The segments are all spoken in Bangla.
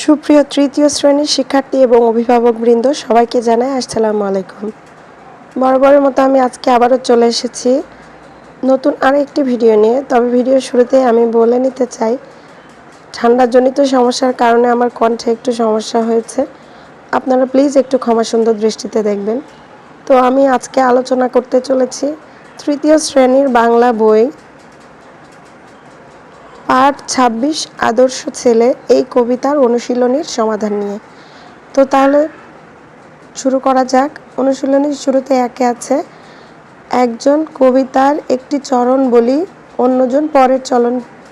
সুপ্রিয় তৃতীয় শ্রেণীর শিক্ষার্থী এবং অভিভাবকবৃন্দ সবাইকে জানাই আসসালামু আলাইকুম। বরাবরের মতো আমি আজকে আবারও চলে এসেছি নতুন আরেকটি ভিডিও নিয়ে। তবে ভিডিওর শুরুতে আমি বলে নিতে চাই, ঠান্ডাজনিত সমস্যার কারণে আমার কণ্ঠে একটু সমস্যা হয়েছে। আপনারা প্লিজ একটু ক্ষমা সুন্দর দৃষ্টিতে দেখবেন। তো আমি আজকে আলোচনা করতে চলেছি তৃতীয় শ্রেণীর বাংলা বই পাঠ ২৬ আদর্শ ছেলে এই কবিতার অনুশীলনীর সমাধান নিয়ে। তো তাহলে শুরু করা যাক। অনুশীলনীর শুরুতে একে আছে, একজন কবিতার একটি চরণ বলি, অন্যজন পরের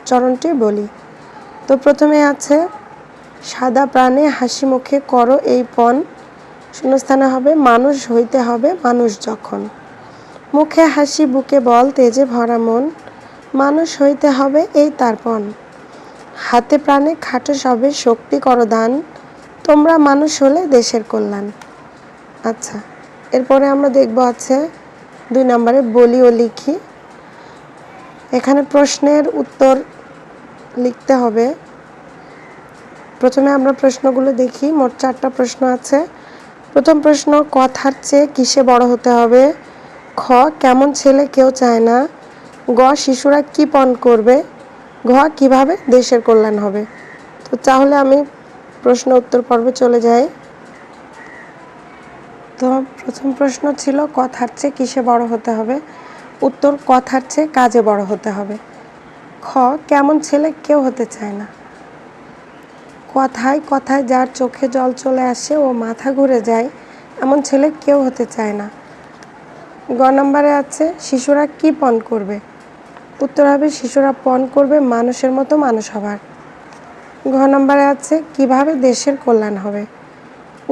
চরণটি বলি। তো প্রথমে আছে, সাদা প্রাণে হাসি মুখে করো এই পণ, শূন্যস্থানে হবে মানুষ হইতে হবে মানুষ যখন। মুখে হাসি বুকে বল তেজে ভরা মন, মানুষ হইতে হবে এই তারপণ। হাতে প্রাণে খাটো সবে শক্তি করো দান, তোমরা মানুষ হলে দেশের কল্যাণ। আচ্ছা, এরপরে আমরা দেখব আছে ২ নম্বরে বলি ও লিখি। এখানে প্রশ্নের উত্তর লিখতে হবে। প্রথমে আমরা প্রশ্নগুলো দেখি। মোট 4টা প্রশ্ন আছে। প্রথম প্রশ্ন, কথার চেয়ে কিসে বড় হতে হবে? খ, কেমন ছেলে কেউ চায় না? গ, শিশুরা কি পণ করবে? ঘ, কিভাবে দেশের কল্যাণ হবে? তো তাহলে আমি প্রশ্ন উত্তর পর্বে চলে যাই। তো প্রথম প্রশ্ন ছিল, কথার চেয়ে কিসে বড় হতে হবে? উত্তর, কথার চেয়ে কাজে বড় হতে হবে। খ, কেমন ছেলে কেউ হতে চায় না? কথায় কথায় যার চোখে জল চলে আসে ও মাথা ঘুরে যায়, এমন ছেলে কেউ হতে চায় না। গ নম্বরে আছে, শিশুরা কি পণ করবে? উত্তর হবে, শিশুরা পণ করবে মানুষের মতো মানুষ হবার। ঘ নম্বরে আছে, কিভাবে দেশের কল্যাণ হবে?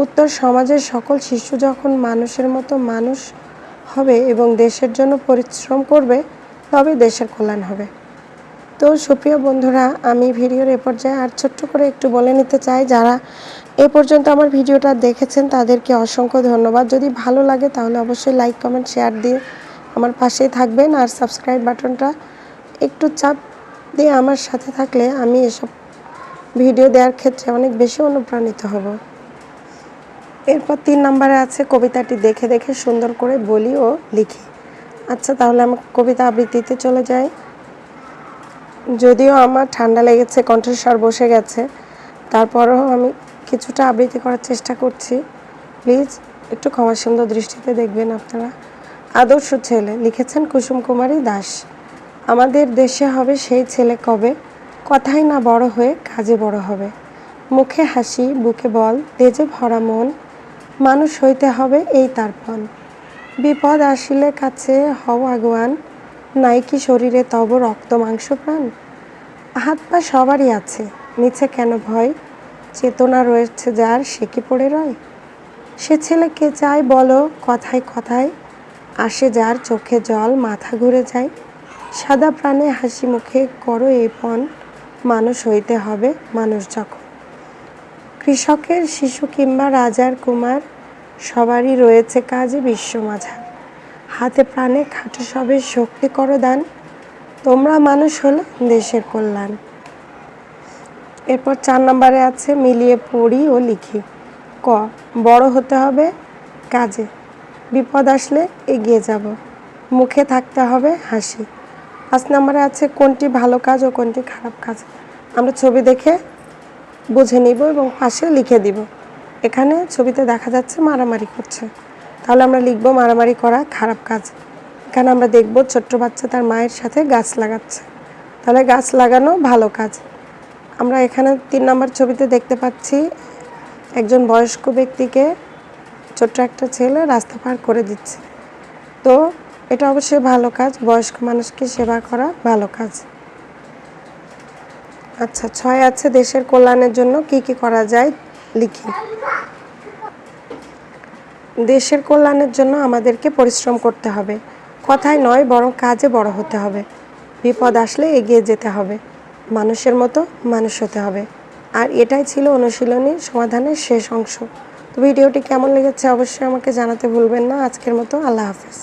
উত্তর, সমাজের সকল শিশু যখন মানুষের মতো মানুষ হবে এবং দেশের জন্য পরিশ্রম করবে, তবে দেশের কল্যাণ হবে। তো সুপ্রিয় বন্ধুরা, আমি ভিডিওর এ পর্যায়ে আর ছোট্ট করে একটু বলে নিতে চাই, যারা এ পর্যন্ত আমার ভিডিওটা দেখেছেন তাদেরকে অসংখ্য ধন্যবাদ। যদি ভালো লাগে তাহলে অবশ্যই লাইক কমেন্ট শেয়ার দিয়ে আমার পাশেই থাকবেন, আর সাবস্ক্রাইব বাটনটা একটু চাপ দিয়ে আমার সাথে থাকলে আমি এসব ভিডিও দেওয়ার ক্ষেত্রে অনেক বেশি অনুপ্রাণিত হব। এরপর 3 নম্বরে আছে, কবিতাটি দেখে দেখে সুন্দর করে বলি ও লিখি। আচ্ছা, তাহলে আমি কবিতা আবৃত্তিতে চলে যাই। যদিও আমার ঠান্ডা লেগেছে, কণ্ঠস্বর বসে গেছে, তারপরেও আমি কিছুটা আবৃত্তি করার চেষ্টা করছি। প্লিজ একটু ক্ষমা সুন্দর দৃষ্টিতে দেখবেন আপনারা। আদর্শ ছেলে, লিখেছেন কুসুম কুমারী দাস। আমাদের দেশে হবে সেই ছেলে কবে, কথাই না বড় হয়ে কাজে বড় হবে। মুখে হাসি বুকে বল তেজে ভরা মন, মানুষ হইতে হবে এই তারপণ। বিপদ আসিলে কাছে হও আগুয়ান, নাই কি শরীরে তব রক্ত মাংস প্রাণ। হাত পা সবারই আছে, নিচে কেন ভয়, চেতনা রয়েছে যার সে কি পড়ে রয়। সে ছেলে কে চায় বলো, কথায় কথায় আসে যার চোখে জল মাথা ঘুরে যায়। সাদা প্রাণে হাসি মুখে করো এই পণ, মানুষ হইতে হবে মানুষ যখন। কৃষকের শিশু কিংবা রাজার কুমার, সবারই রয়েছে কাজে বিশ্ব মাঝার। হাতে প্রাণে খাটো সবে শক্তি করো দান, তোমরা মানুষ হলে দেশের কল্যাণ। এরপর 4 নম্বরে আছে, মিলিয়ে পড়ি ও লিখি। ক, বড় হতে হবে কাজে, বিপদ আসলে এগিয়ে যাব, মুখে থাকতে হবে হাসি। 5 নম্বরে আছে, কোনটি ভালো কাজ ও কোনটি খারাপ কাজ। আমরা ছবি দেখে বুঝে নিব এবং পাশে লিখে দিব। এখানে ছবিতে দেখা যাচ্ছে মারামারি করছে, তাহলে আমরা লিখব মারামারি করা খারাপ কাজ। এখানে আমরা দেখব ছোট্ট বাচ্চা তার মায়ের সাথে গাছ লাগাচ্ছে, তাহলে গাছ লাগানো ভালো কাজ। আমরা এখানে 3 নম্বর ছবিতে দেখতে পাচ্ছি একজন বয়স্ক ব্যক্তিকে ছোট্ট একটা ছেলে রাস্তা পার করে দিচ্ছে, তো এটা অবশ্যই ভালো কাজ, বয়স্ক মানুষকে সেবা করা ভালো কাজ। আচ্ছা, 6 আছে, দেশের কল্যাণের জন্য কি কি করা যায় লিখি। দেশের কল্যাণের জন্য আমাদেরকে পরিশ্রম করতে হবে, কথায় নয় বরং কাজে বড় হতে হবে। বিপদ আসলে এগিয়ে যেতে হবে, মানুষের মতো মানুষ হতে হবে। আর এটাই ছিল অনুশীলনীর সমাধানের শেষ অংশ। তো ভিডিওটি কেমন লেগেছে অবশ্যই আমাকে জানাতে ভুলবেন না। আজকের মতো আল্লাহ হাফেজ।